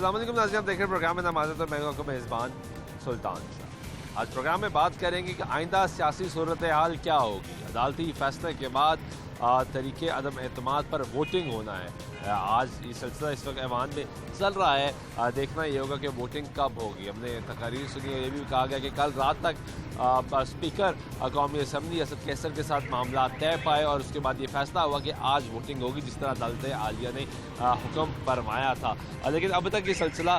अस्सलाम वालेकुम नाज़रीन, आप देख रहे हैं प्रोग्राम में नमाज़ तो मैं आपको मेज़बान सुल्तान शाह। आज प्रोग्राम में बात करेंगे कि आइंदा सियासी सूरत हाल क्या होगी। अदालती फैसले के बाद तरीके अदम एतमाद पर वोटिंग होना है। आज ये सिलसिला इस वक्त ऐवान में चल रहा है। देखना ये होगा कि वोटिंग कब होगी। हमने तकारीर सुनी है, ये भी कहा गया कि कल रात तक स्पीकर कौमी असम्बली असद कैसर के साथ मामला तय पाए और उसके बाद ये फैसला हुआ कि आज वोटिंग होगी, जिस तरह अदालत आलिया ने हुक्म फरमाया था। लेकिन अब तक ये सिलसिला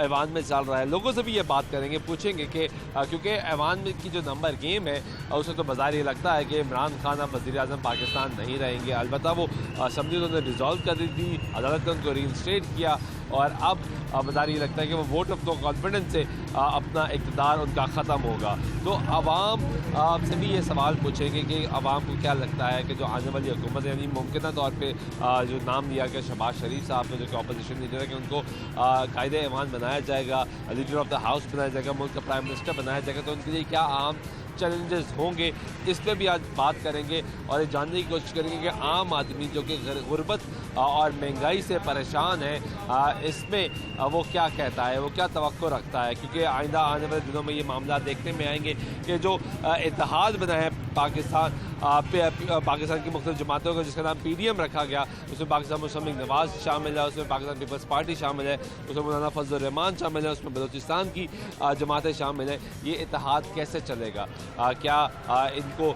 ऐवान में चल रहा है। लोगों से भी ये बात करेंगे, पूछेंगे कि क्योंकि ऐवान में की जो नंबर गेम है उसे तो बाज़ार ये लगता है कि इमरान खान अब वज़ीर आज़म पाकिस्तान नहीं रहेंगे। अलबत्ता वो असम्बली उन्होंने रिजॉल्व कर दी थी, अदालत ने उनको रीइंस्टेट किया और अब बाज़ार ये लगता है कि वो वोट ऑफ नो कॉन्फिडेंस से अपना इक़्तिदार उनका ख़त्म होगा। तो आवाम से भी ये सवाल पूछेंगे कि आवाम को क्या लगता है कि जो आने वाली हुकूमत यानी मुमकिन तौर पर जो नाम लिया गया शहबाज शरीफ साहब ने, जो कि अपोजिशन लीडर है, कि उनको कायदे ऐवान बनाया जाएगा, लीडर ऑफ द हाउस बनाया जाएगा, मुल्क का प्राइम मिनिस्टर बनाया जाएगा, तो उनके लिए क्या अहम चैलेंजेस होंगे, इस पर भी आज बात करेंगे और ये जानने की कोशिश करेंगे कि आम आदमी जो कि गुर्बत और महंगाई से परेशान है, इसमें वो क्या कहता है, वो क्या तवक्को रखता है। क्योंकि आइंदा आने वाले दिनों में ये मामला देखने में आएंगे कि जो इत्तेहाद बना है पाकिस्तान की मुख्तलिफ जमातों का, जिसका नाम PDM रखा गया, उसमें पाकिस्तान मुस्लिम लीग नवाज शामिल है, उसमें पाकिस्तान पीपल्स पार्टी शामिल है, उसमें मौलाना फजल रहमान शामिल है, उसमें बलूचिस्तान की जमातें शामिल हैं। ये इत्तेहाद कैसे चलेगा? क्या इनको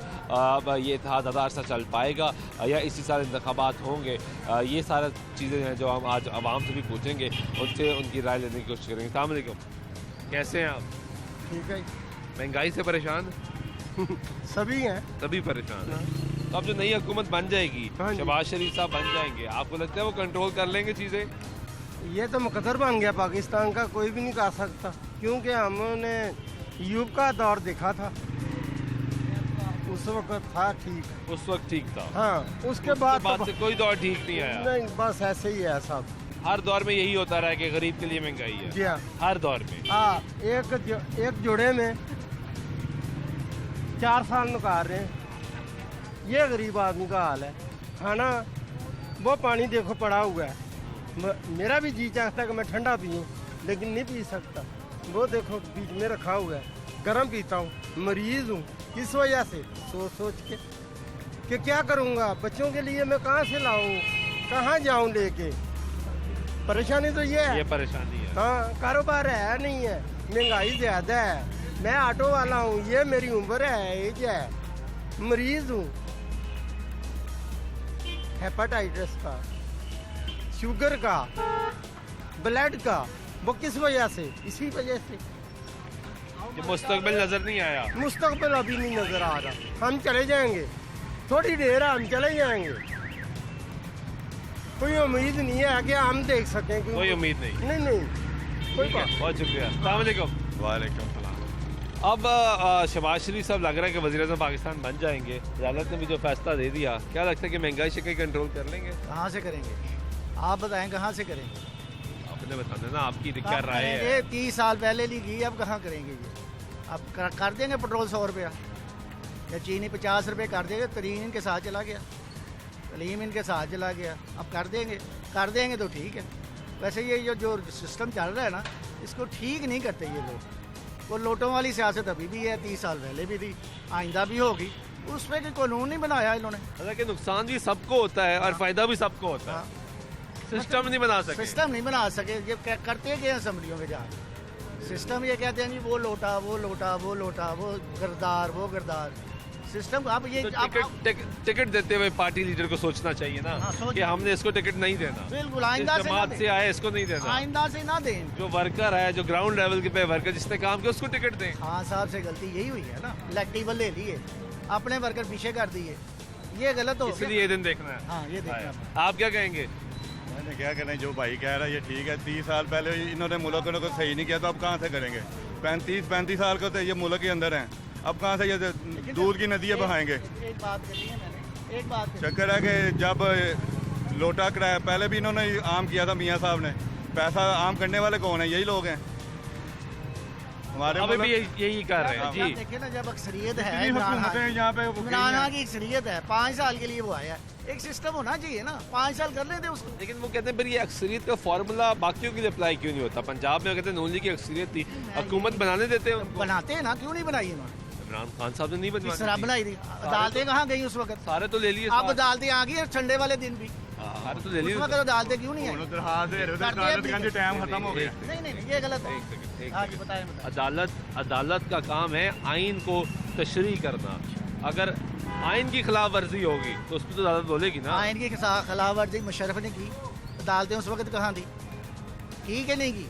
ये इत्तेहाद ज़्यादा अरसा चल पाएगा या इसी साल इंतखाबात होंगे? ये सारी चीज़ें हैं जो हम आज आवाम से भी पूछेंगे, उनसे उनकी राय लेने की कोशिश करेंगे। अस्सलाम वालेकुम, कैसे हैं आप? ठीक है। महंगाई से परेशान सभी हैं, सभी परेशान हैं। तो अब जो नई हुकूमत बन जाएगी, शहबाज शरीफ साहब बन जाएंगे, आपको लगता है वो कंट्रोल कर लेंगे चीज़ें? ये तो मुकद्दर बन गया पाकिस्तान का, कोई भी नहीं कर सकता, क्योंकि हमने यूब का दौर देखा था, उस वक्त था ठीक, उस वक्त ठीक था। हाँ, उसके बाद से कोई दौर ठीक नहीं आया। नहीं, बस ऐसे ही है सब। हर दौर में यही होता रहा है कि गरीब के लिए महंगाई है। जी हाँ, हर दौर में। हाँ, एक जोड़े में 4 साल निकाल रहे हैं, ये गरीब आदमी का हाल है। खाना वो पानी देखो पड़ा हुआ है, मेरा भी जी चाहता है कि मैं ठंडा पीऊँ, लेकिन नहीं पी सकता। वो देखो बीच में रखा हुआ है, गर्म पीता हूँ, मरीज हूँ, किस वजह से? सोच के कि क्या करूँगा, बच्चों के लिए मैं कहाँ से लाऊँ, कहाँ जाऊँ लेके? परेशानी तो ये है। ये परेशानी है। हाँ, कारोबार है नहीं है, महंगाई ज़्यादा है, मैं ऑटो वाला हूँ, ये मेरी उम्र है, एज है, मरीज हूँ हेपेटाइटिस का, शुगर का, ब्लड का। वो किस वजह से? इसी वजह से। मुस्तकबिल नजर नहीं आया। मुस्तकबिल अभी नहीं नजर आ रहा। हम चले जाएंगे, थोड़ी देर हम चले जाएंगे, कोई उम्मीद नहीं है कि हम देख सकें। कोई उम्मीद नहीं। नहीं कोई बात। बहुत शुक्रिया। अस्सलाम वालेकुम। वालेकुम सलाम। अब शहबाज शरीफ साहब लग रहा है कि वज़ीर आज़म पाकिस्तान बन जाएंगे। अदालत ने भी जो फैसला दे दिया, क्या लगता है कि महंगाई से कहीं कंट्रोल कर लेंगे? कहाँ से करेंगे? आप बताएं कहाँ से करेंगे? आपने बता देना, आपकी क्या राय है? ये 30 साल पहले ली गई, अब कहाँ करेंगे ये? अब कर देंगे पेट्रोल 100 रुपया या चीनी 50 रुपये कर देंगे। तरीन इनके साथ चला गया, तलीम इनके साथ चला गया, अब कर देंगे तो ठीक है। वैसे ये जो सिस्टम चल रहा है ना, इसको ठीक नहीं करते ये लोग। वो लोटों वाली सियासत अभी भी है, 30 साल पहले भी थी, आइंदा भी होगी। उस पर कोई कानून नहीं बनाया इन्होंने। हालांकि नुकसान भी सबको होता है और फायदा भी सबको होता है। सिस्टम नहीं बना सके। सिस्टम नहीं बना सके। ये करते गए असम्बलियों में जाकर सिस्टम ये कहते हैं जी वो लोटा, वो गरदार सिस्टम। आप ये तो टिकट देते हुए पार्टी लीडर को सोचना चाहिए ना, कि हमने इसको टिकट नहीं देना। बिल्कुल, आइंदा से आए इसको नहीं देना, आइंदा से ना दें। जो वर्कर है, जो ग्राउंड लेवल के पे वर्कर जिसने काम किया, उसको टिकट दें। हाँ साहब से गलती यही हुई है ना, इलेक्टिबल ले लिए, अपने वर्कर पीछे कर दिए, ये गलत हो। इसलिए ये दिन देखना है। हाँ, ये देखना है। आप क्या कहेंगे? मैंने क्या कहना है, जो भाई कह रहा है ये ठीक है। 30 साल पहले इन्होंने मुल्क को सही नहीं किया, तो अब कहाँ से करेंगे? 35 साल का तो ये मुल्क के अंदर हैं, अब कहाँ से ये दूध की नदियाँ बहाएंगे? एक बात कही है मैंने, एक बात चक्कर है कि जब लोटा कराया, पहले भी इन्होंने आम किया था मियाँ साहब ने। पैसा आम करने वाले कौन है? यही लोग हैं। हमारे अभी भी मुल्क यही कर रहे हैं जी। देखिए ना, जब अक्सरियत है इतनी इमरान हुकूमतें खान यहाँ पे इमरान खान की अक्सरियत है, 5 साल के लिए वो आया, एक सिस्टम होना चाहिए ना, 5 साल कर लेते उसको। लेकिन वो कहते हैं फिर ये अक्सरियत का फार्मूला बाकियों के लिए अप्लाई क्यों नहीं होता? पंजाब में कहते हैं नून लीग की अक्सरियत थी, हुकूमत बनाने देते हैं उनको। बनाते हैं ना, क्यों नहीं बनाई इन्होंने? इमरान खान साहब ने नहीं किस तरह बनवाई, बनाई थी? अदालतें कहाँ गई उस वक्त? सारे तो ले लिए, अब अदालतें आ गई संडे वाले दिन भी, सारे तो ले उस लिए। वक्त अदालतें क्यों नहीं आई? टाइम खत्म हो गया। नहीं, ये गलत है। हाँ जी, बताएं। अदालत का काम है आइन को तशरीह करना। अगर आइन की खिलाफ वर्जी होगी तो उस पर तो अदालत बोलेगी ना। आइन की खिलाफ वर्जी मुशर्रफ ने की, अदालतें उस वक्त कहाँ थी? की कि नहीं की?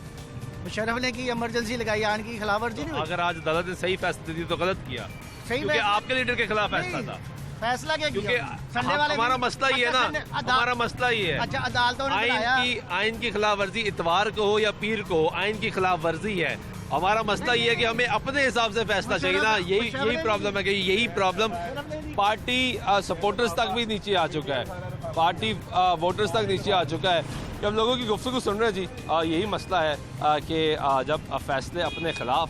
मुशर्रफ ने की, इमरजेंसी लगाई, आइन की खिलाफ वर्जी नहीं हुई। अगर आज अदालत ने सही फैसला दी तो गलत किया, सही क्योंकि फैसला- आपके लीडर के खिलाफ फैसला नहीं, था। फैसला क्या क्योंकि किया? संडे वाले हमारा दिन- मसला ये है अच्छा, ना, संडे- हमारा मसला ये है, अच्छा, अदालतों ने बुलाया। आइन की खिलाफ वर्जी इतवार को हो या पीर को हो, आइन की खिलाफ वर्जी है। हमारा मसला ये है कि हमें अपने हिसाब से फैसला चाहिए ना। यही प्रॉब्लम है कि यही प्रॉब्लम पार्टी सपोर्टर्स तक भी नीचे आ चुका है, पार्टी वोटर्स तक नीचे आ चुका है। जब लोगों की गुफ्तगू सुन रहे हैं जी, यही मसला है कि जब फैसले अपने खिलाफ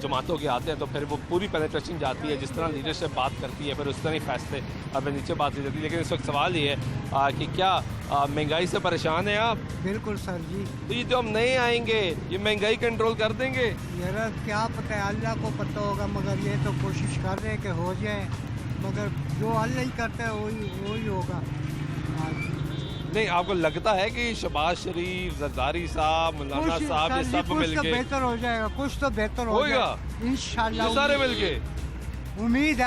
जमातों के आते हैं तो फिर वो पूरी पेनिट्रेशन जाती है, जिस तरह लीडरशिप बात करती है फिर उस तरह ही फैसले अब नीचे बात की जाती है। लेकिन इस वक्त सवाल ये है कि क्या महंगाई से परेशान हैं आप? बिल्कुल सर जी। तो ये जो हम नए आएंगे ये महंगाई कंट्रोल कर देंगे? यार क्या पता है, अल्लाह को पता होगा, मगर ये तो कोशिश कर रहे हैं कि हो जाए, मगर जो अल्लाह ही करता है वही होगा। नहीं, आपको लगता है कि शहबाज शरीफ, जरदारी साहब, मौलाना साहब ये सब कुछ तो मिलके बेहतर हो जाएगा, कुछ तो बेहतर हो होएगा? जाएगा इंशाल्लाह। ये सारे मिलके उम्मीद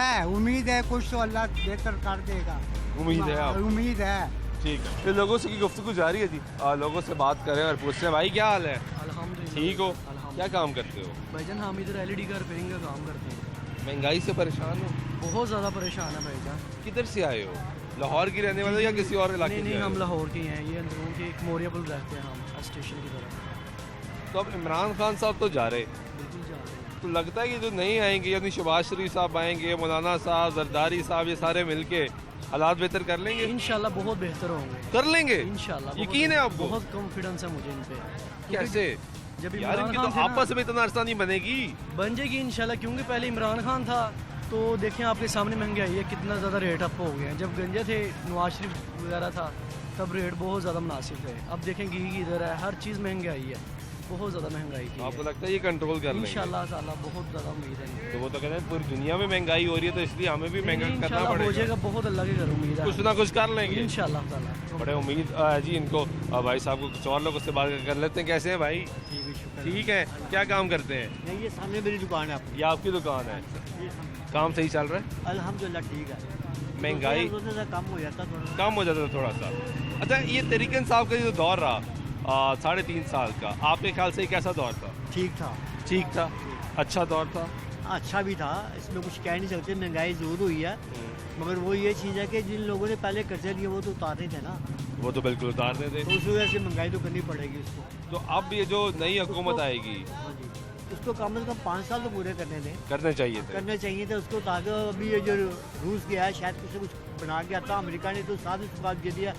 है कुछ तो अल्लाह बेहतर कर देगा। उम्मीद है आप? उम्मीद है। ठीक है, फिर लोगों से की गुफ्तगू जारी है जी। लोगों से बात करें और पूछते हैं भाई क्या हाल है? अल्हम्दुलिल्लाह। ठीक हो? क्या काम करते हो? भाईजान हम इधर एलईडी का रिपेयरिंग का काम करते हैं। महंगाई से परेशान हो? बहुत ज़्यादा परेशान है भाईजान। किधर से आए हो? लाहौर की रहने वाले हो या किसी और इलाके नहीं से नहीं, आए हम हो? लाहौर के हैं, ये अंदरों के एक मोरिया पुल रहते हैं हम स्टेशन की तरफ। तो अब इमरान खान साहब तो जा रहे, बिल्कुल जा रहे हैं। तो लगता है कि जो नहीं आएंगे यानी शहबाज शरीफ साहब आएंगे, मौलाना साहब, जरदारी साहब, ये सारे मिलके हालात बेहतर कर लेंगे? इंशाल्लाह बहुत बेहतर होंगे। कर लेंगे? इंशाल्लाह यकीन है आपको? बहुत कॉन्फिडेंस है मुझे इन पे। कैसे जब यार? इमरान इनकी खान तो थे ना, आपस में इतना अरसा नहीं बनेगी। बन जाएगी इंशाल्लाह, क्योंकि पहले इमरान खान था तो देखें आपके सामने महंगाई है, कितना ज़्यादा रेट अप हो गया है। जब गंजे थे, नवाज शरीफ वगैरह था, तब रेट बहुत ज़्यादा मुनासिब थे। अब देखें घी की इधर है, हर चीज़ महंगाई है, बहुत ज़्यादा महंगाई की आपको लगता है ये कंट्रोल कर लेंगे? इंशाल्लाह ताला बहुत ज़्यादा उम्मीद है। तो वो तो कहते हैं पूरी दुनिया में महंगाई हो रही है तो इसलिए हमें भी महंगा करना इंशाल्लाह हो पड़ेगा। जाएगा, बहुत अल्लाह के घर उम्मीद है। कुछ ना कुछ कर लेंगे इंशाल्लाह ताला। बड़े उम्मीद जी इनको। भाई साहब को कुछ और लोगों से बात कर लेते हैं। कैसे हैं भाई? ठीक है, क्या काम करते हैं? ये सामने मेरी दुकान है। ये आपकी दुकान है? काम सही चल रहा है? अल्हम्दुलिल्लाह ठीक है। महंगाई कम हो जाता थोड़ा। कम हो जाता था थोड़ा सा। अच्छा, ये तरीके साहब का जो दौर रहा 3.5 साल का, आपके ख्याल से कैसा दौर था? ठीक था। ठीक था, अच्छा दौर था? अच्छा भी था, इसमें कुछ कह नहीं सकते। महंगाई जरूर हुई है, मगर वो ये चीज़ है कि जिन लोगों ने पहले कर्जे लिए वो तो उतारने थे ना, वो तो बिल्कुल उतारने थे। तो उस वजह से महंगाई तो करनी पड़ेगी उसको। तो अब ये जो नई हुकूमत आएगी, हाँ जी, उसको कम से कम 5 साल तो पूरे करने दें, करने चाहिए थे। करने चाहिए थे उसको, ताकि अभी ये जो रूस गया है शायद कुछ बना के आता। अमेरिका ने तो साफ इस बात दे दिया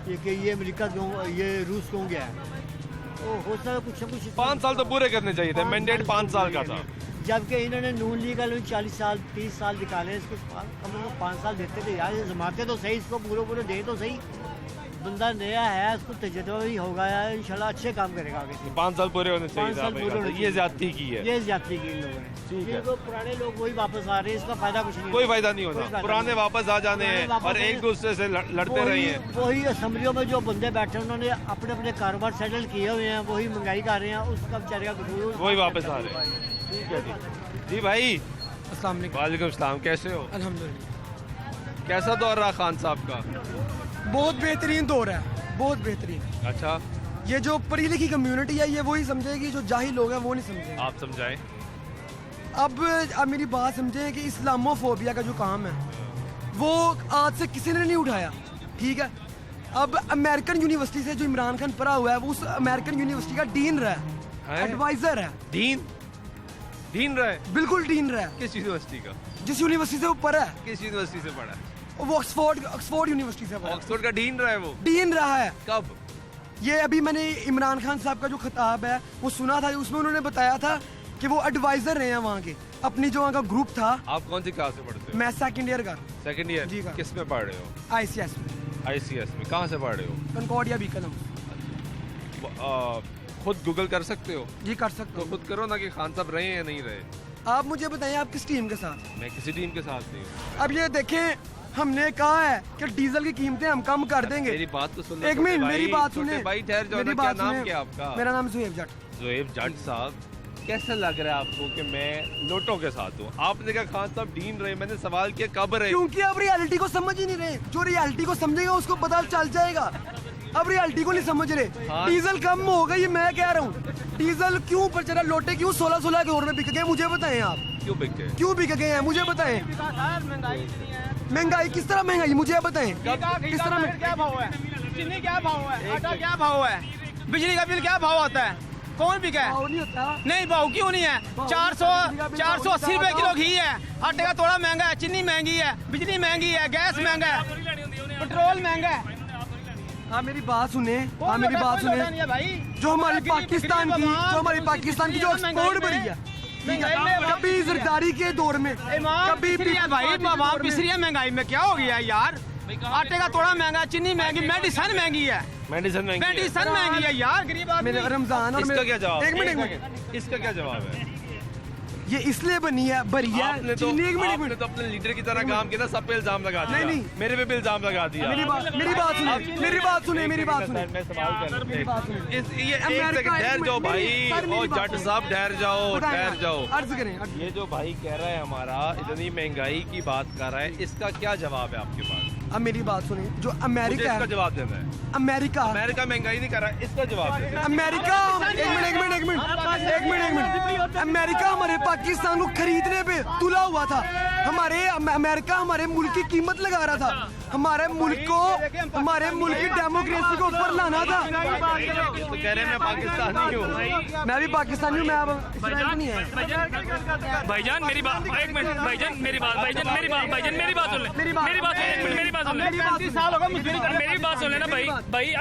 कि ये अमेरिका क्यों, ये रूस क्यों गया है, तो हो सकता कुछ न कुछ 5 साल तो पूरे करने चाहिए थे। मैंडेट 5 साल का था। जबकि इन्होंने नून लीग वालों ने 40 साल 30 साल निकाले, इसको कम से कम 5 साल देते थे यार। जमाते तो सही, इसको पूरे दे तो सही। बंदा नया है, उसको तजुर्बा भी होगा यार, इंशाल्लाह अच्छे काम करेगा आगे से। 5 साल पूरे होने चाहिए 5 थे साल आपके पूरे ख्याल होने से। ये चाहिए। ज्यादती की है। ये ज्यादती की इन लोगों ने। ठीक है। जिनको पुराने लोग वही वापस आ रहे हैं, इसका फायदा कुछ नहीं कोई होगा। फायदा नहीं कोई होता, फायदा पुराने नहीं। वापस आ जाने पुराने हैं वापस और एक आने- दूसरे से लड़ते रहे हैं। वही असम्बलियों में जो बंदे बैठे हैं, उन्होंने अपने अपने कारोबार सेटल किए हुए हैं, वही महंगाई कर रहे हैं, उसका बेचारे का कसूर वही वापस आ रहे हैं। ठीक है जी भाई। अस्सलाम वालेकुम। वालेकुम सलाम, कैसे हो? अल्हम्दुलिल्लाह कैसा दौर रहा खान साहब का? बहुत बेहतरीन दौर है, बहुत बेहतरीन। अच्छा, ये जो पढ़ी लिखी कम्युनिटी है ये वही समझेगी, जो जाहिल लोग हैं वो नहीं समझेंगे। आप समझाएं। अब मेरी बात समझें कि इस्लामोफोबिया का जो काम है वो आज से किसी ने नहीं उठाया, ठीक है। अब अमेरिकन यूनिवर्सिटी से जो इमरान खान पढ़ा हुआ है वो उस अमेरिकन यूनिवर्सिटी का डीन रहा है, एडवाइजर है। डीन रहा है? बिल्कुल डीन रहा है। किस यूनिवर्सिटी का? जिस यूनिवर्सिटी से वो पढ़ा है, किस यूनिवर्सिटी से पढ़ा है? वो ऑक्सफोर्ड यूनिवर्सिटी से पढ़ा है। ऑक्सफोर्ड का डीन रहा है वो? डीन रहा है। कब? ये अभी मैंने इमरान खान साहब का जो खिताब है वो सुना था, उसमें उन्होंने बताया था कि वो एडवाइजर रहे हैं वहाँ के, अपनी जो वहाँ का ग्रुप था। आप कौन सी क्लास में पढ़ते हो? मैं सेकंड ईयर का, सेकंड जी ईयर। का। किस में पढ़ रहे हो? ICS में, आईसीएस में। कहाँ से पढ़ रहे हो? कंकॉर्डिया बीकन। खुद गूगल कर सकते हो? जी कर सकते तो हो। खुद करो ना कि खान साहब रहे या नहीं रहे। आप मुझे बताइए आप किस टीम के साथ? मैं किसी टीम के साथ नहीं हूँ। अब ये देखें, हमने कहा है कि डीजल की कीमतें हम कम कर देंगे। मेरी बात तो सुनो। एक मिनट मेरी बात सुने। भाई ठहर जाओ ना, क्या नाम क्या आपका? मेरा नाम ज़ुएब जट। ज़ुएब जट साहब, कैसा लग रहा है आपको कि मैं लोटों के साथ हूँ? आपने कहा खान साहब डीन रहे, मैंने सवाल किया कब रहे? क्योंकि अब रियलिटी को समझ ही नहीं रहे। जो रियलिटी को समझेगा उसको पता चल जाएगा। अब रियलिटी को नहीं समझ रहे। हाँ। डीजल कम हो गई, मैं कह रहा हूँ। डीजल क्यों ऊपर चला? लोटे क्यों 16-16 करोड़ में बिक गए? मुझे बताएं आप। क्यों बिक गए? क्यों बिक गए हैं मुझे बताएं। महंगाई किस तरह महंगाई मुझे बताएं। किस तरह में? क्या भाव है? चीनी क्या भाव है? आटा क्या भाव है? बिजली का बिल क्या भाव आता है? कौन बिका है? भाव नहीं होता। नहीं भाव क्यों नहीं है? 480 रुपए किलो घी है। आटे का थोड़ा महंगा है, चीनी महंगी है, बिजली महंगी है, गैस महंगा है, पेट्रोल महंगा है। हाँ मेरी बात सुने, हाँ कौन मेरी लौटा- बात कोई लौटा सुने। नहीं है भाई। जो हमारी बिजली पाकिस्तान की, महंगाई जो हमारी में, पाकिस्तान की जो महंगाई एक्सपोर्ट में, बढ़ी है, ठीक महंगाई है, में, कभी जरदारी के दौर में, कभी भाई वहाँ पिछड़ी है महंगाई में। क्या हो गया है यार? आटे का थोड़ा महंगा, चीनी महंगी, मेडिसन महंगी है, मेडिसिन महंगी है। मेडिसन महंगी है यार। गरीब आदमी मेरे रमजान और इसका मेरे- क्या जवाब? एक मिनट इसका क्या जवाब है? ये इसलिए बनी है, भरी है आपने तो चीनी। एक मिनट आपने तो अपने लीडर की तरह काम किया ना, सब पे इल्जाम लगा दिया। नहीं। मेरे पे भी इल्जाम लगा दिया। मेरी बात सुने, मेरी बात सुने, मेरी बात सुने। मैं सवाल कर मेरी बात सुने। ये एक अमेरिका- सेकंड ठहर जाओ मेरी- भाई। सर, मेरी और बात जट सुने। साहब ठहर जाओ, बताएं ठहर आप, जाओ। अर्ज करें, अर्ज। ये जो भाई कह रहा है हमारा इतनी महंगाई की बात कर रहा है, इसका क्या जवाब है आपके पास? अब मेरी बात सुने, जो मुझे अमेरिका इसका है, जवाब देना है। अमेरिका अमेरिका महंगाई नहीं कर रहा है, इसका जवाब देना है। अमेरिका एक मिनट अमेरिका हमारे पाकिस्तान को खरीदने पे तुला हुआ था। हमारे अमेरिका हमारे मुल्क की कीमत लगा रहा था। हमारे मुल्क की डेमोक्रेसी को ऊपर लाना था। तो कह रहे हैं मैं पाकिस्तानी हूँ। मैं भी पाकिस्तानी हूँ, मैं अब इस्राइल में नहीं है। भाईजान मेरी बात, एक मिनट भाईजान मेरी बात, भाईजान मेरी बात, भाईजान मेरी बात सुन ले, मेरी बात- मेरी बात सुन ले, एक मिनट मेरी बात सुन ले। 35 साल हो गए मजदूरी करने। मेरी बात सुन लेना भाई। भाई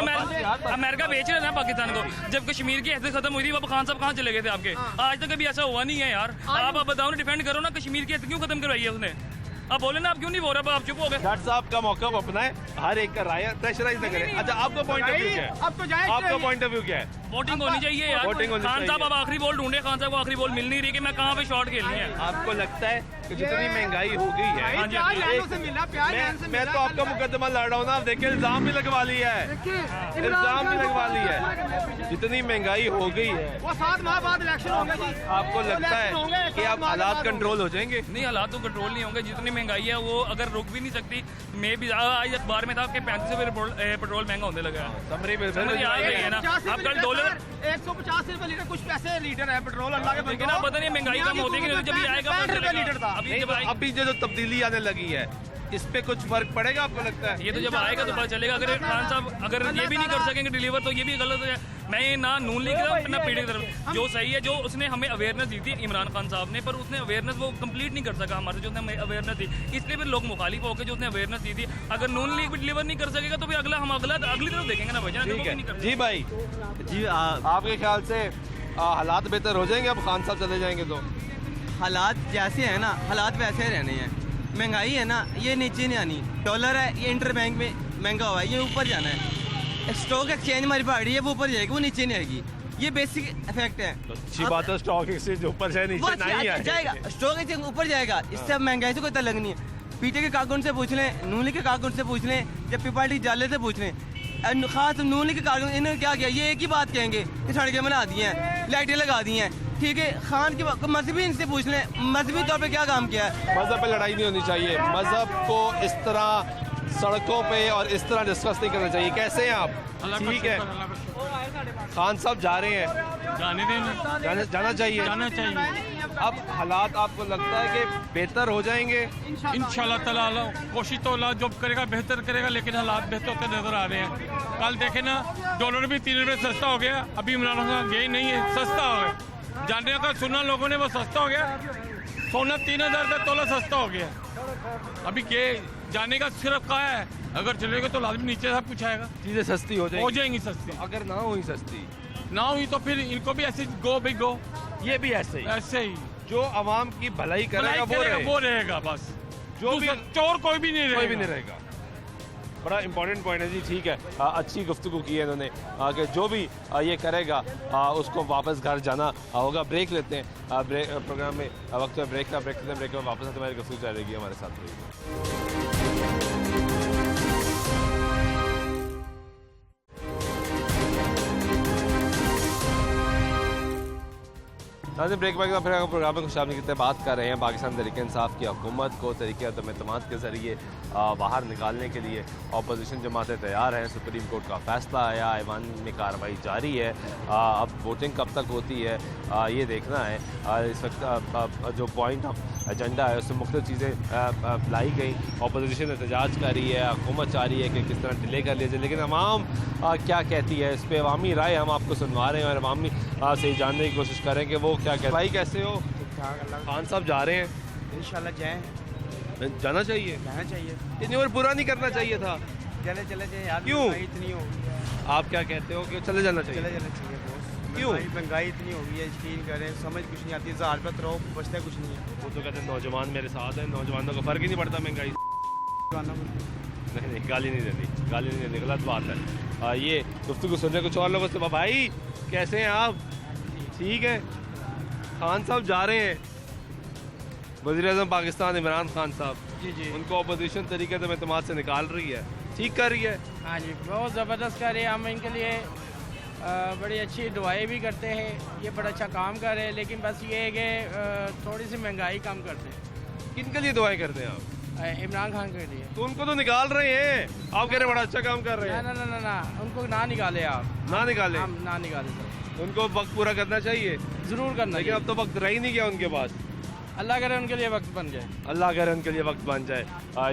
अमेरिका बेच रहे थे ना पाकिस्तान को। जब कश्मीर की हैसियत खत्म हुई थी, वब खान साहब कहाँ चले गए थे आपके? आज तक कभी ऐसा हुआ नहीं है यार। आप बताओ ना, डिफेंड करो ना, कश्मीर की हैसियत क्यों खत्म करवाई है उसने? आप बोले ना, आप क्यों नहीं बोल रहे? आप चुप हो गए। जट साहब का मौका अपना है, हर एक का राय है, प्रेशराइज न करें। अच्छा आपका पॉइंट ऑफ व्यू क्या है? अब तो जाए आपका पॉइंट ऑफ व्यू क्या है? वोटिंग होनी चाहिए यार। वोटिंग होनी खान साहब चाहिए। अब आखिरी बॉल ढूंढे। खान साहब को आखिरी बॉल मिल नहीं रही कि मैं कहाँ पे शॉट खेलनी है। आपको लगता है कि जितनी महंगाई हो गई है, हाँ जी, प्याज लाइनों से मिला, प्याज लाइन से मैं तो आपका मुकदमा लड़ रहा हूँ ना। आप देखिए इल्जाम भी लगवा लिया है, इल्जाम भी लगवा लिया है। जितनी महंगाई हो गई है, वो 7 माह बाद इलेक्शन होंगे जी। आपको लगता है कि अब हालात कंट्रोल हो जाएंगे? नहीं, हालात तो कंट्रोल नहीं होंगे। जितनी महंगाई है वो अगर रुक भी नहीं सकती। मैं भी आज अखबार में था कि 35 रुपये पेट्रोल महंगा होने लगा है। समझ आ गई है ना? अब कल डॉलर 150 रुपए लीटर, कुछ पैसे लीटर है पेट्रोल। अल्लाह के लेकिन आप पता नहीं महंगाई कम होती है कि नहीं, जब ये आएगा 65 रुपए लीटर था। अभी जब आएगा, अभी जो तब्दीली आने लगी है, इस पे कुछ फर्क पड़ेगा आपको लगता है? ये तो जब आएगा तो पता चलेगा। अगर खान साहब अगर ये भी नहीं कर सकेंगे डिलीवर, तो ये भी गलत है। मैं ये ना नून लीग की तरफ ना पीढ़ी की तरफ, जो सही है, जो उसने हमें अवेयरनेस दी थी इमरान खान साहब ने, पर उसने अवेयरनेस वो कंप्लीट नहीं कर सका हमारे, जो उसने हमें अवेयरनेस दी। इसलिए फिर लोग मुखालिफ हो गए जो उसने अवेयरनेस दी थी। अगर नून लीग भी डिलीवर नहीं कर सकेगा तो फिर हम अगली तरफ देखेंगे ना भाई। ठीक है जी भाई जी। आपके ख्याल से हालात बेहतर हो जाएंगे अब खान साहब चले जाएंगे तो? हालात जैसे हैं ना, हालात वैसे रहने हैं। महंगाई है ना, ये नीचे नहीं आनी। डॉलर है, ये इंटर बैंक में महंगा हुआ है, ये ऊपर जाना है। स्टॉक एक्सचेंज हमारी बढ़ी है, वो ऊपर जाएगी, वो नीचे नहीं आएगी। ये बेसिक इफेक्ट है। अच्छी बात है, स्टॉक एक्सचेंज ऊपर से नीचे नहीं आएगा, जाएगा। स्टॉक एक्सचेंज ऊपर जाएगा, इससे अब महंगाई से कोई तलग नहीं है। पीटे के कारकुन से पूछ लें, नून के कारकुन से पूछ लें, या पीपल्टी जाले से पूछ लें। खास नून के कारकुन इन्होंने क्या किया? ये एक ही बात कहेंगे कि सड़कें बना दी हैं, लाइटें लगा दी हैं। ठीक है, खान की मजहबी इनसे पूछ लें, मजहबी तौर पे क्या काम किया है? मजहब पे लड़ाई नहीं होनी चाहिए। मजहब को इस तरह सड़कों पे और इस तरह डिस्कस नहीं करना चाहिए। कैसे हैं आप? ठीक है, खान साहब जा रहे हैं, जाना चाहिए। अब हालात आपको लगता है कि बेहतर हो जाएंगे? इंशाल्लाह ताला कोशिश तो अल्लाह जो करेगा बेहतर करेगा, लेकिन हालात बेहतर होते नजर आ रहे हैं। कल देखे ना, डॉलर भी 3 रुपये सस्ता हो गया। अभी इमरान खान गए नहीं है, सस्ता हो गया। जानने का सुना लोगों ने, वो सस्ता हो गया। सोना 3000 का तोला सस्ता हो गया। अभी के जाने का सिर्फ कहा है, अगर चलेगा तो लाजमी नीचे सब कुछ आएगा, चीजें सस्ती हो हो जाएंगी सस्ती। अगर ना हुई सस्ती, ना हुई तो फिर इनको भी ऐसे गो भाई गो। ये भी ऐसे ही ऐसे ही जो आवाम की भलाई करेगा वो रहेगा बस, जो भी चोर कोई भी नहीं कोई भी नहीं रहेगा। बड़ा इंपॉर्टेंट पॉइंट है जी, ठीक है। अच्छी गुफ्तगू की है इन्होंने कि जो भी ये करेगा उसको वापस घर जाना होगा। ब्रेक लेते हैं, ब्रेक प्रोग्राम में वक्त है ब्रेक का, ब्रेक लेते हैं, ब्रेक में वापस हमारी गुफ्तगू जारी रहेगी, हमारे साथ रहिएगा। नाज़रीन, ब्रेक बैक का फिर प्रोग्राम में खुश आमदीद बात कर रहे हैं पाकिस्तान तहरीक इंसाफ की हुकूमत को तरीके अदम एतमाद के ज़रिए बाहर निकालने के लिए अपोजिशन जमातें तैयार हैं। सुप्रीम कोर्ट का फैसला आया, ऐवान में कार्रवाई जारी है। अब वोटिंग कब तक होती है ये देखना है। इस वक्त जो पॉइंट ऑफ एजेंडा है उसमें मुख्तलिफ चीज़ें लाई गई। अपोजिशन एहतजाज कर रही है, हुकूमत चाह रही है कि किस तरह डिले कर लिया जाए, लेकिन अवाम क्या कहती है इस पर अवामी राय हम आपको सुनवा रहे हैं और अवामी से जानने की कोशिश करें कि वो क्या कहते हैं। भाई कैसे हो? खान साहब जा रहे हैं, इंशाल्लाह जाएं, जाना चाहिए, जाना चाहिए, इतनी और बुरा नहीं करना चाहिए था। चले जाए यार, क्यों? इतनी हो गई है, आप क्या कहते हो कि चले जाना चाहिए? चले जाना चाहिए बॉस। क्यों? महंगाई इतनी हो गई है, यकीन करें, समझ कुछ नहीं आती, 1000 रुपये रहो बचता कुछ नहीं है। वो तो कहते हैं नौजवान मेरे साथ हैं, नौजवानों को फ़र्क ही नहीं पड़ता महंगाई। नहीं, गाली नहीं देनी, गाली नहीं देनी, गलत बात है। ये गुफ्तगू सुनने कुछ और लोगों से। भाई कैसे हैं आप? ठीक है। खान साहब जा रहे हैं, वज़ीर-ए-आज़म पाकिस्तान इमरान खान साहब, जी जी, उनको अपोजिशन तरीके से एतमाद से निकाल रही है, ठीक कर रही है। हाँ जी, बहुत ज़बरदस्त कर रहे हैं। हम इनके लिए बड़ी अच्छी दुआएं भी करते हैं, ये बड़ा अच्छा काम कर रहे हैं, लेकिन बस ये है कि थोड़ी सी महंगाई कम कर दें। किन के लिए दुआएं करते हैं आप? इमरान खान के लिए। तो उनको तो निकाल रहे हैं, आप कह रहे हैं बड़ा अच्छा काम कर रहे हैं। ना ना ना ना, उनको ना निकाले आप, ना निकाले, हम ना निकाले सर, उनको वक्त पूरा करना चाहिए, ज़रूर करना लेकिन चाहिए। अब तो वक्त रह ही नहीं गया उनके पास। अल्लाह करे उनके लिए वक्त बन जाए, अल्लाह करे उनके लिए वक्त बन जाए।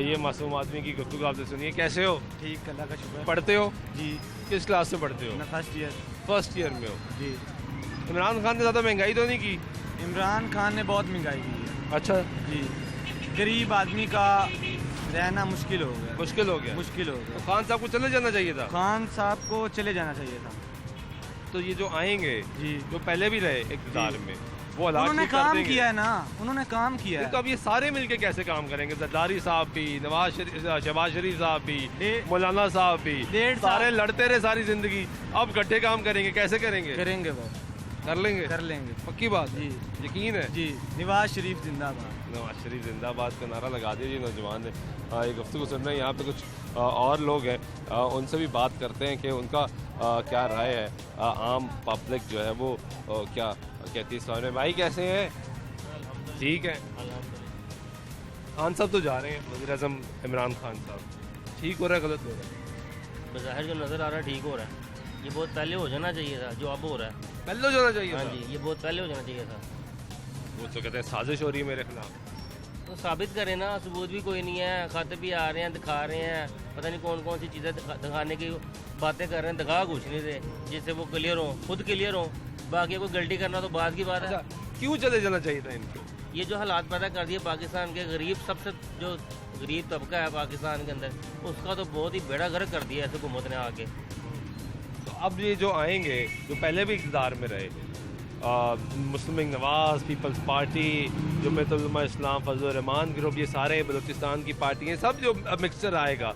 ये मासूम आदमी की गुफ्तगू आपने सुनिए। कैसे हो? ठीक, अल्लाह का शुक्र। पढ़ते हो? जी, किस क्लास से पढ़ते हो? मैं फर्स्ट ईयर। फर्स्ट ईयर में हो? जी। इमरान खान ने ज़्यादा महंगाई तो नहीं की? इमरान खान ने बहुत महंगाई की है अच्छा जी, गरीब आदमी का रहना मुश्किल हो गया, मुश्किल हो गया। मुश्किल हो तो गया। खान साहब को चले जाना चाहिए था। खान साहब को चले जाना चाहिए था। तो ये जो आएंगे, जी, जो पहले भी रहे इक़्तिदार में, वो हालात उन्होंने ठीक कर काम देंगे। किया है ना, उन्होंने काम किया है। तो अब ये सारे मिलके कैसे काम करेंगे? जरदारी साहब भी, शहबाज शरीफ साहब भी, मौलाना साहब भी, सारे लड़ते रहे सारी जिंदगी, अब इकट्ठे काम करेंगे, कैसे करेंगे? करेंगे वो, कर लेंगे, कर लेंगे, पक्की बात जी, यकीन है जी। नवाज शरीफ जिंदाबाद। नवाज शरीफ जिंदाबाद का नारा लगा दिया जी नौजवान ने। ये गुफ्तगू सुन रहे हैं, यहाँ पे कुछ और लोग हैं, उनसे भी बात करते हैं कि उनका क्या राय है। आम पब्लिक जो है वो क्या कहती है इस बारे में। भाई कैसे हैं? ठीक है। खान साहब तो जा रहे हैं, वज़ीर-ए-आज़म इमरान खान साहब, ठीक हो रहा है गलत हो रहा है? बज़ाहिर जो नज़र आ रहा है ठीक हो रहा है, ये बहुत पहले हो जाना चाहिए था, जो अब हो रहा है। पहले हो जाना चाहिए हाँ था। जी, ये बहुत पहले हो जाना चाहिए था। वो तो कहते हैं साजिश हो रही है मेरे खिलाफ। तो साबित करें ना, सबूत भी कोई नहीं है, खाते भी आ रहे हैं, दिखा रहे हैं, पता नहीं कौन कौन सी चीज़ें दिखाने की बातें कर रहे हैं, दिखा कुछ नहीं रहे जिससे वो क्लियर हो, खुद क्लियर हो। बाकी कोई गलती करना तो बात की बात है। क्यों चले जाना चाहिए था इनको? ये जो हालात पैदा कर दिए पाकिस्तान के गरीब, सबसे जो गरीब तबका है पाकिस्तान के अंदर, उसका तो बहुत ही बेड़ा गर्क कर दिया ऐसे हुकूमत ने आके। तो अब ये जो आएंगे, जो पहले भी इक़्तिदार में रहे, मुस्लिम लीग नवाज, पीपल्स पार्टी, जमीयत उलमा इस्लाम, फजल रहमान ग्रुप, ये सारे बलूचिस्तान की पार्टियाँ, सब जो मिक्सचर आएगा,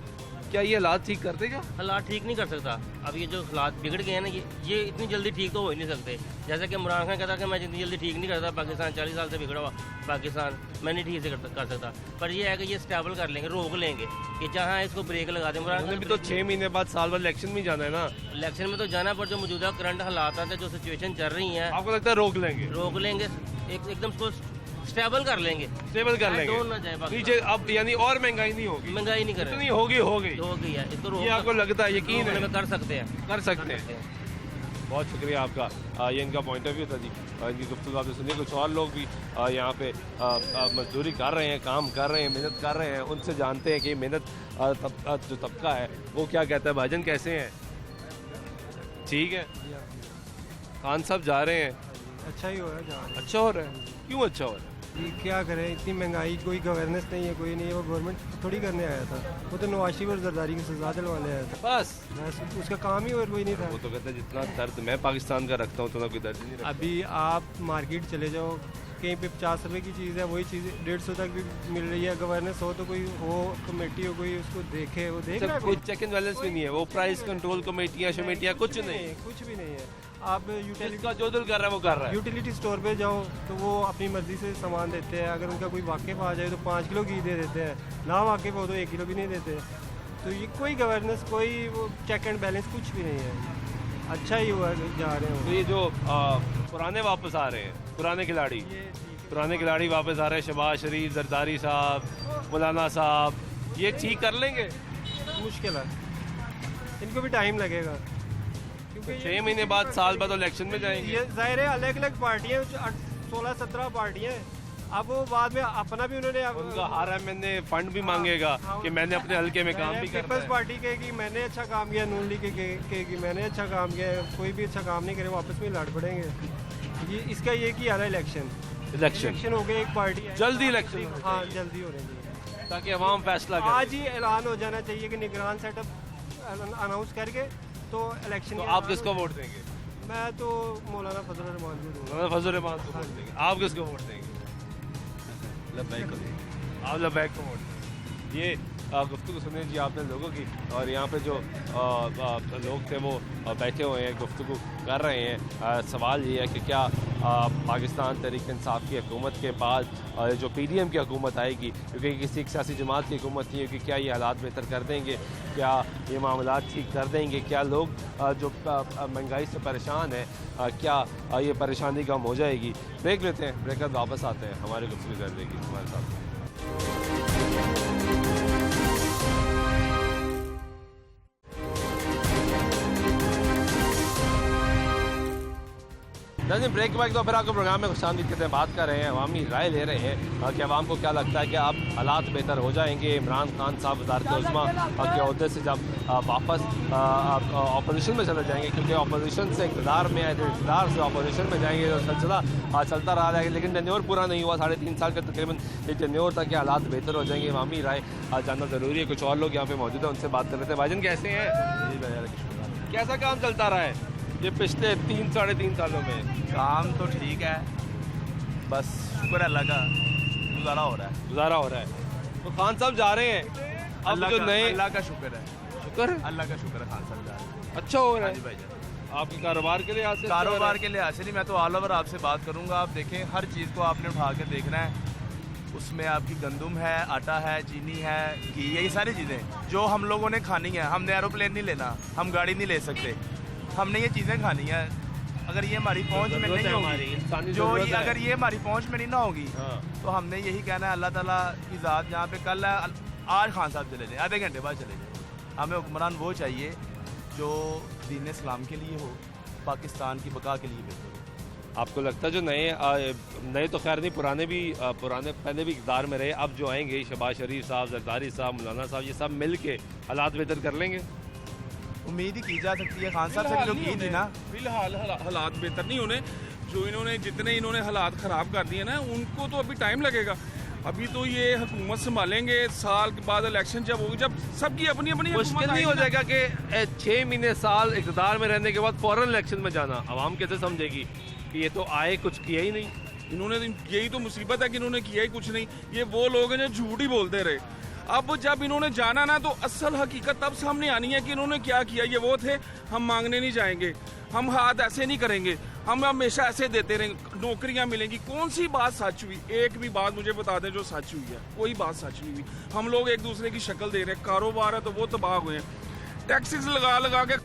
क्या ये हालात ठीक कर देगा? हालात ठीक नहीं कर सकता। अब ये जो हालात बिगड़ गए हैं ना, ये इतनी जल्दी ठीक तो हो ही नहीं सकते। जैसे कि इमरान खान कहता कि मैं इतनी जल्दी ठीक नहीं करता पाकिस्तान, 40 साल से बिगड़ा हुआ पाकिस्तान, मैं नहीं ठीक से कर सकता। पर ये है कि ये स्टेबल कर लेंगे, रोक लेंगे कि जहाँ इसको ब्रेक लगा दें। इमरान खान भी तो 6 महीने बाद साल भर इलेक्शन में जाना है ना। इलेक्शन में तो जाना, पर जो मौजूदा करंट हालात हैं, जो सिचुएशन चल रही है, आपको लगता है रोक लेंगे? रोक लेंगे, एकदम उसको स्टेबल कर लेंगे, स्टेबल कर लेंगे ना जाए नीचे। अब यानी और महंगाई नहीं होगी? महंगाई नहीं करें, इतनी होगी, हो गई है इसको। ये आपको लगता है? यकीन है कर सकते हैं, कर सकते हैं। बहुत शुक्रिया आपका। ये इनका पॉइंट ऑफ व्यू था जी। इनकी गुफ्तगू आपने सुनिए। कुछ और लोग भी यहाँ पे मजदूरी कर रहे हैं, काम कर रहे हैं, मेहनत कर रहे हैं, उनसे जानते हैं कि मेहनत जो तबका है वो क्या कहता है। भाईजान कैसे हैं? ठीक है। खान साहब जा रहे हैं, अच्छा ही हो रहा है। अच्छा हो रहा है? क्यों अच्छा हो रहा है? ये क्या करें, इतनी महंगाई, कोई गवर्नेंस नहीं है, कोई नहीं है। वो गवर्नमेंट थोड़ी करने आया था, वो तो नवाज शरीफ और जरदारी की सजा दिलवाने आया था। बस उसका काम ही और कोई नहीं था। वो तो कहते हैं जितना दर्द मैं पाकिस्तान का रखता हूँ उतना कोई दर्द नहीं रखता। अभी आप मार्केट चले जाओ, कहीं पे 50 रुपए की चीज़ है, वही चीज़ 150 तक भी मिल रही है। गवर्नेंस हो तो कोई हो, कमेटी हो, कोई उसको देखे, वो देख रहा है। कोई चेक एंड बैलेंस भी नहीं है, वो प्राइस कंट्रोल कमेटियाँ शमेटियाँ कुछ नहीं, कुछ भी नहीं है। आप यूटिलिटी का जो दिल कर रहा है वो कर रहा है। यूटिलिटी स्टोर पे जाओ तो वो अपनी मर्जी से सामान देते हैं। अगर उनका कोई वाकिफ आ जाए तो 5 किलो घी दे देते हैं, ना वाकिफ हो तो 1 किलो भी नहीं देते। तो ये कोई गवर्नेंस, कोई वो चेक एंड बैलेंस कुछ भी नहीं है। अच्छा ही हुआ जा रहे हो। तो ये जो पुराने वापस आ रहे हैं, पुराने खिलाड़ी वापस आ रहे हैं, शहबाज शरीफ, जरदारी साहब, मौलाना साहब, ये ठीक कर लेंगे? मुश्किल है, इनको भी टाइम लगेगा, क्योंकि 6 महीने बाद, साल बाद इलेक्शन में जाएंगे। ये जाहिर है अलग अलग पार्टियाँ, 16-17 पार्टियाँ हैं। अब वो बाद में अपना भी उन्होंने उनका हर एमएनए फंड भी मांगेगा कि मैंने अपने हल्के में काम भी करना पीपल्स है। पार्टी कहेगी मैंने अच्छा काम किया, नून लीग कहेगी मैंने अच्छा काम किया। कोई भी अच्छा काम नहीं करे, वापस में लड़ पड़ेंगे। ये इसका ये कि यार इलेक्शन हो गए, एक पार्टी जल्दी इलेक्शन, हाँ जल्दी हो रही है, ताकि अवाम फैसला करे। आज ही ऐलान हो जाना चाहिए कि निगरान सेटअप अनाउंस करके तो इलेक्शन। तो आप किसको वोट देंगे? मैं तो मौलाना फजल रहमान को दूंगा। मौलाना फजल रहमान को वोट देंगे। आप किसको वोट देंगे? लब्बैक को। आप लब्बैक को वोट देंगे। ये गुफ्तगू सुनिए जी आपने लोगों की, और यहाँ पे जो लोग थे वो बैठे हुए हैं, गुफ्तगू कर रहे हैं। सवाल ये है कि क्या पाकिस्तान तहरीक इंसाफ की हुकूमत के बाद जो PDM की हुकूमत आएगी, क्योंकि किसी एक सियासी जमात की हुकूमत नहीं होगी, क्या ये हालात बेहतर कर देंगे? क्या ये मामला ठीक कर देंगे? क्या लोग जो महंगाई से परेशान है, क्या ये परेशानी कम हो जाएगी? ब्रेक लेते हैं, ब्रेक बाद वापस आते हैं, हमारे गुफ्तगू कर देगी हमारे साथ। नाज़रीन, ब्रेक के बाद तो फिर आपको प्रोग्राम में खुशामदीद करते हैं, बात कर रहे हैं, अवामी राय ले रहे हैं कि अवाम को क्या लगता है कि अब हालात बेहतर हो जाएंगे। इमरान खान साहब वज़ारत-ए-उज़्मा के अहदे से जब वापस अपोजिशन में चले जाएंगे, क्योंकि अपोजिशन से इक़्तिदार में आए, इक़्तिदार से अपोजिशन में जाएंगे, तो सिलसिला चलता रहा है। लेकिन टेन्योर पूरा नहीं हुआ, 3.5 साल का तकरीबन ये टेन्योर तक के हालात बेहतर हो जाएंगे। अवामी राय जानना ज़रूरी है। कुछ और लोग यहाँ पे मौजूद हैं, उनसे बात कर रहे थे। भाईजान कैसे हैं? कैसा काम चलता रहा है ये पिछले 3-3.5 सालों में? काम तो ठीक है, बस शुक्र अल्लाह का, गुजारा हो रहा है। तो खान साहब जा रहे हैं, अब जो नए, अल्लाह का शुक्र है, अल्लाह का शुक्र है, खान साहब जा रहे हैं, अच्छा हो रहा है। भाई आपके कारोबार के लिहाज से? कारोबार के लिहाज से नहीं, मैं तो ऑल ओवर आपसे बात करूंगा। आप देखें, हर चीज़ को आपने उठा के देखना है। उसमें आपकी गंदम है, आटा है, चीनी है, घी है, ये सारी चीज़ें जो हम लोगों ने खानी है। हमने एरोप्लेन नहीं लेना, हम गाड़ी नहीं ले सकते, हमने ये चीज़ें खानी है। अगर ये हमारी पहुंच में नहीं होगी, अगर ये हमारी पहुंच में नहीं ना होगी, तो हमने यही कहना है अल्लाह ताला की ज़ात जहाँ पे कल है, आज खान साहब चले जाए, आधे घंटे बाद चले जाए। हमें हुक्मरान वो चाहिए जो दीन इस्लाम के लिए हो, पाकिस्तान की बका के लिए बेहतर हो। आपको लगता है जो नए तो खैर नहीं, पुराने पहले भी इक़्तिदार में रहे, अब जो आएंगे शहबाज शरीफ साहब, जरदारी साहब, मौलाना साहब, ये सब मिल के हालात बेहतर कर लेंगे? उम्मीद ही की जा सकती है। खान साहब से भी तो की थी ना। फिलहाल हालात बेहतर नहीं होने, जितने इन्होंने हालात ख़राब कर दिए ना, उनको तो अभी टाइम लगेगा। अभी तो ये हुकूमत संभालेंगे, साल के बाद इलेक्शन जब होगी, जब सबकी अपनी अपनी मुश्किल नहीं हो जाएगा कि 6 महीने साल इक़्तिदार में रहने के बाद फ़ौरन इलेक्शन में जाना? आवाम कैसे समझेगी कि ये तो आए, कुछ किया ही नहीं? इन्होंने, यही तो मुसीबत है कि इन्होंने किया ही कुछ नहीं। ये वो लोग हैं जो झूठ ही बोलते रहे। अब जब इन्होंने जाना ना, तो असल हकीकत तब सामने आनी है कि इन्होंने क्या किया। ये वो थे, हम मांगने नहीं जाएंगे, हम हाथ ऐसे नहीं करेंगे, हम हमेशा ऐसे देते रहेंगे, नौकरियां मिलेंगी। कौन सी बात सच हुई? एक भी बात मुझे बता दें जो सच हुई है। कोई बात सच नहीं हुई। हम लोग एक दूसरे की शक्ल दे रहे हैं, कारोबार है तो वो तबाह हुए हैं, टैक्सेस लगा के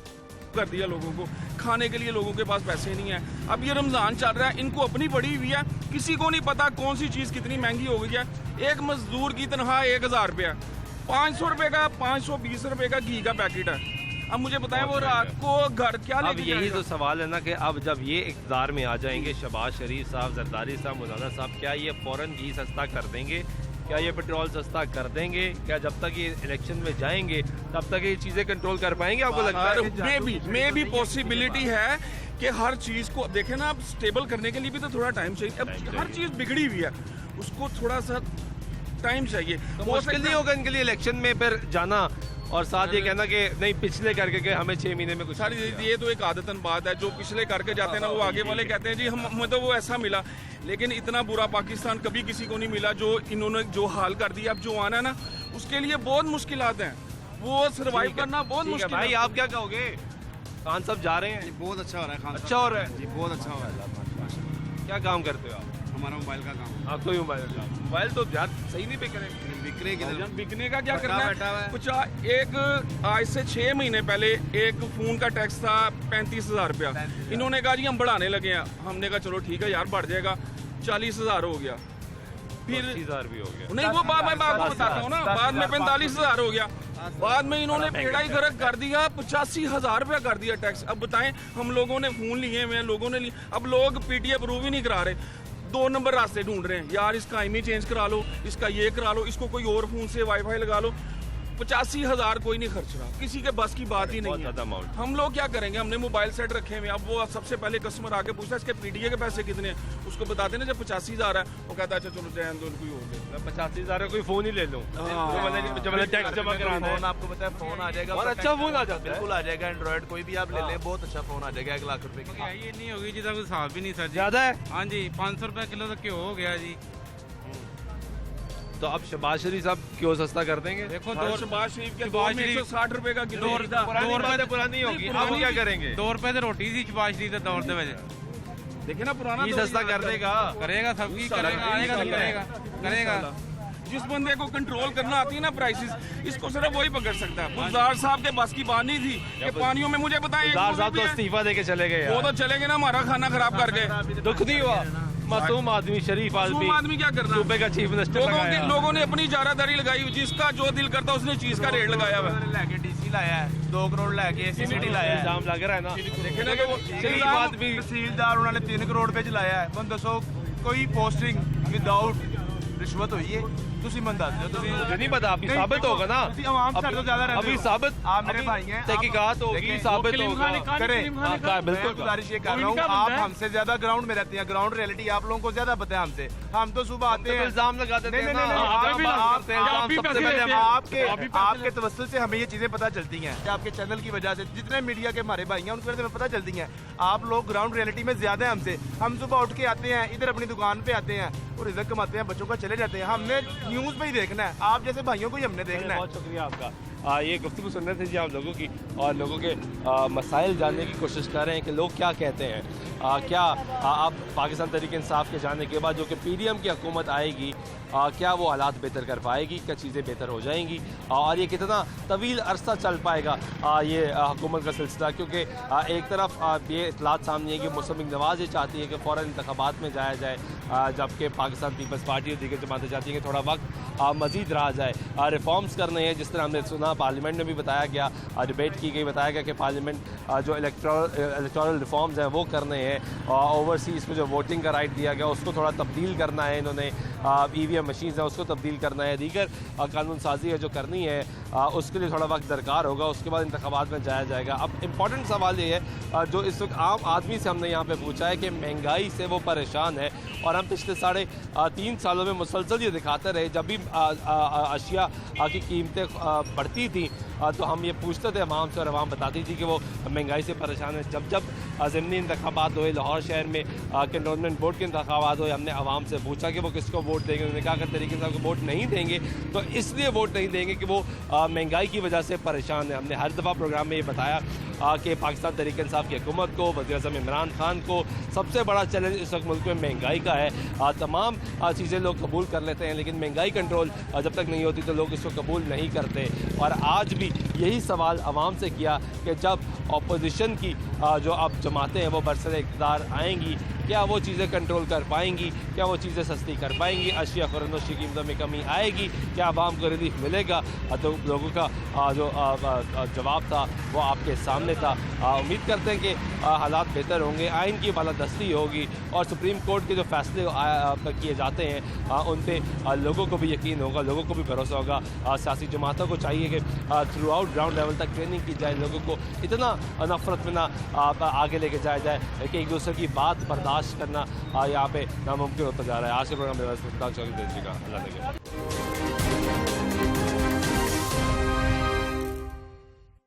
कर दिया लोगों को, खाने के लिए लोगों के पास पैसे नहीं है। अब ये रमज़ान चल रहा है, इनको अपनी पड़ी हुई है, किसी को नहीं पता कौन सी चीज़ कितनी महंगी हो गई है। एक मजदूर की तनख्वाह 1000 रुपये है, 500 रुपये का, 520 रुपये का घी का पैकेट है। अब मुझे बताएं वो रात को घर क्या अब यही तो सवाल है ना कि अब जब ये इक़्तिदार में आ जाएंगे, शहबाज शरीफ साहब, जरदारी साहब, मौलाना साहब, क्या ये फ़ौरन घी सस्ता कर देंगे? क्या ये पेट्रोल सस्ता कर देंगे? क्या जब तक ये इलेक्शन में जाएंगे तब तक ये चीज़ें कंट्रोल कर पाएंगे? आपको लगता है? मे भी पॉसिबिलिटी है कि हर चीज़ को देखें ना, आप स्टेबल करने के लिए भी तो थोड़ा टाइम चाहिए। अब हर चीज़ बिगड़ी हुई है, उसको थोड़ा सा टाइम चाहिए। तो मुश्किल नहीं होगा इनके लिए इलेक्शन में फिर जाना और साथ ये कहना कि नहीं पिछले करके के हमें 6 महीने में कुछ सारी ये तो एक आदतन बात है, जो पिछले करके जाते हैं ना वो आगे वाले कहते हैं जी हमें तो वो ऐसा मिला, लेकिन इतना बुरा पाकिस्तान कभी किसी को नहीं मिला जो इन्होंने जो हाल कर दिया। अब जो आना है ना उसके लिए बहुत मुश्किलात हैं, वो सर्वाइव करना बहुत मुश्किल है। भाई आप क्या कहोगे? खान साहब जा रहे हैं, बहुत अच्छा हो रहा है खान अच्छा हो रहा है जी, बहुत अच्छा हो रहा है। क्या काम करते हो आप? हमारा मोबाइल का काम। आपको भी मोबाइल तो यार सही नहीं बिक रहे। बिकने का क्या करना है? एक आज से 6 महीने पहले एक फोन का टैक्स था 35,000 रुपया। इन्होंने कहा जी हम बढ़ाने लगे हैं, हमने कहा चलो ठीक है यार बढ़ जाएगा, 40,000 हो गया, फिर 30,000 भी हो गया। नहीं वो बाद में मैं आपको बताता हूँ ना, बाद में 45,000 हो गया, बाद में इन्होंने पेड़ा ही गरक कर दिया, 85,000 रुपया कर दिया टैक्स। अब बताएं हम लोगों ने फोन लिए हुए हैं, लोगों ने लिए, अब लोग पीटीए अप्रूव ही नहीं करा रहे, 2 नंबर रास्ते ढूंढ रहे हैं यार, इसका IMEI चेंज करा लो, इसका ये करा लो, इसको कोई और फोन से वाईफाई लगा लो। 85,000 कोई नहीं खर्च रहा, किसी के बस की बात ही नहीं है। हम लोग क्या करेंगे? हमने मोबाइल सेट रखे हुए, अब वो सबसे पहले कस्टमर आके पूछता है इसके पीटीए के पैसे कितने हैं, उसको बताते ना जब 85,000 है, वो कहता है अच्छा चलो जय हिंद कोई और दे, 85,000 का कोई फोन ही ले लूं, टैक्स जमा कराना है। आपको पता है फोन आ जाएगा, और अच्छा फोन आ जाता है, बिल्कुल आ जाएगा, एंड्रॉइड कोई भी आप ले लें बहुत अच्छा फोन आ जाएगा 1 लाख रुपए का। ये नहीं होगी जिसका कोई हिसाब भी नहीं सर, ज्यादा है। हाँ जी 500 रुपए किलो तक क्यों हो गया जी। तो अब शहबाज शरीफ साहब क्यों सस्ता कर देंगे? देखो शहबाज शरीफ के 160 रुपए का किलो, पुरानी होगी, अब क्या करेंगे? 2 रुपए तो रोटी सी शहबाज शरीफ के दौर दे देखे ना पुराना सस्ता कर देगा, करेगा सबकी करेगा, आएगा तो करेगा। जिस बंदे को कंट्रोल करना आती है ना प्राइसेस, इसको सिर्फ वही पकड़ सकता है। गुलजार साहब के बस की बात नहीं थी कि पानियों में, मुझे बताएं गुलजार साहब तो इस्तीफा देके चले गए, वो तो चले गए ना, हमारा खाना खराब कर गए, दुख नहीं हुआ। मासूम आदमी, शरीफ आदमी क्या करना, सूबे का चीफ मिनिस्टर लोगों ने अपनी इजारादारी लगाई, जिसका जो दिल करता उसने चीज का रेट लगाया हुआ है। लेके डीसी लाया है 2 करोड़ लेके एसीसीटी लाया है, जाम लग रहा है ना, देखे ना कि वो तहसीलदार उन्होंने 3 करोड़ रुपए च लाया है। मन दसो कोई पोस्टिंग विदाउट रिश्वत हुई है? ਤੁਸੀਂ मन दस दो, नहीं पता, अभी साबित होगा ना, अभी साबित, आप मेरे भाई हैं, तहकीकात होगी, साबित होगा, बिल्कुल गुजारिश ये कर रहा हूँ, आप हमसे ज्यादा ग्राउंड में रहते हैं, ग्राउंड रियलिटी आप लोगों को ज्यादा पता है हमसे। हम तो सुबह आते हैं, इल्जाम लगा देते हैं, आपके तवस्सुल से हमें ये चीजें पता चलती हैं, आपके चैनल की वजह से, जितने मीडिया के हमारे भाई हैं उनकी वजह से हमें पता चलती हैं। आप लोग ग्राउंड रियलिटी में ज्यादा है हमसे। हम सुबह उठ के आते हैं, इधर अपनी दुकान पे आते हैं और रिजल्ट कमाते हैं, बच्चों का चले जाते हैं। हमने न्यूज में ही देखना है, आप जैसे भाइयों को ही हमने देखना है। बहुत शुक्रिया आपका। ये गुफ्तगू सुन रहे थे जी आप लोगों की, और लोगों के मसाइल जानने की कोशिश कर रहे हैं कि लोग क्या कहते हैं। क्या आप पाकिस्तान तहरीक इंसाफ के जाने के बाद जो कि PDM की हुकूमत आएगी, क्या वो हालात बेहतर कर पाएगी, क्या चीज़ें बेहतर हो जाएंगी, और ये कितना तवील अरसा चल पाएगा ये हुकूमत का सिलसिला। क्योंकि एक तरफ ये इतलात सामने है कि मुस्लिम नवाज ये चाहती है कि फ़ौरन इंतखाबात में जाया जाए, जबकि पाकिस्तान पीपल्स पार्टी और दीगर जमातें चाहती हैं कि थोड़ा वक्त मज़ीद रहा जाए, रिफॉर्म्स करने हैं। जिस तरह हमने सुना पार्लियामेंट में भी बताया गया, डिबेट की गई, बताया गया कि पार्लियामेंट जो इलेक्टोरल रिफॉर्म्स हैं वो करने हैं, ओवरसीज़ में जो वोटिंग का राइट दिया गया उसको थोड़ा तब्दील करना है इन्होंने, EVM मशीन्स हैं उसको तब्दील करना है, दीगर कानून साजी है जो करनी है, उसके लिए थोड़ा वक्त दरकार होगा, उसके बाद इंतखाबात में जाया जाएगा। अब इम्पॉर्टेंट सवाल ये है जो इस वक्त आम आदमी से हमने यहाँ पे पूछा है कि महंगाई से वो परेशान है, और हम पिछले 3.5 सालों में मुसलसल ये दिखाते रहे, जब भी अशिया की कीमतें बढ़ती थी तो हम ये पूछते थे अवाम से, और अवाम बताती थी कि वो महंगाई से परेशान है। जब जब ज़मीनी इंतखाबात हुए, लाहौर शहर में कैंटोनमेंट बोर्ड के इंतखाबात हुए, हमने अवाम से पूछा कि वो किसको वोट देंगे, उन्होंने कहा कि तरीके से वोट नहीं देंगे, तो इसलिए वोट नहीं देंगे कि वो महंगाई की वजह से परेशान है। हमने हर दफ़ा प्रोग्राम में ये बताया कि पाकिस्तान तहरीक इंसाफ की हुकूमत को, वज़ीर-ए-आज़म इमरान खान को सबसे बड़ा चैलेंज इस वक्त मुल्क में महंगाई का है। तमाम चीज़ें लोग कबूल कर लेते हैं, लेकिन महंगाई कंट्रोल जब तक नहीं होती तो लोग इसको कबूल नहीं करते। और आज भी यही सवाल आवाम से किया कि जब अपोजिशन की जो अब जमातें हैं वो बरसर इक़्तिदार आएंगी, क्या वो चीज़ें कंट्रोल कर पाएंगी, क्या वो चीज़ें सस्ती कर पाएंगी, अशिया खुरनोश की कीमतों में कमी आएगी, क्या आवाम को रिलीफ मिलेगा? तो लोगों का जो जवाब था वो आपके सामने था। उम्मीद करते हैं कि हालात बेहतर होंगे, आइन की बालादस्ती होगी, और सुप्रीम कोर्ट के जो फैसले किए जाते हैं उन पर लोगों को भी यकीन होगा, लोगों को भी भरोसा होगा। सियासी जमातों को चाहिए कि थ्रू आउट ग्राउंड लेवल तक ट्रेनिंग की जाए, लोगों को इतना नफरत में ना आगे लेके जाया जाए कि एक दूसरे की बात बर्दाश्त बर्दाश्त करना यहाँ पे नामुमकिन होता जा रहा है। आज के प्रोग्राम में बस, अल्लाह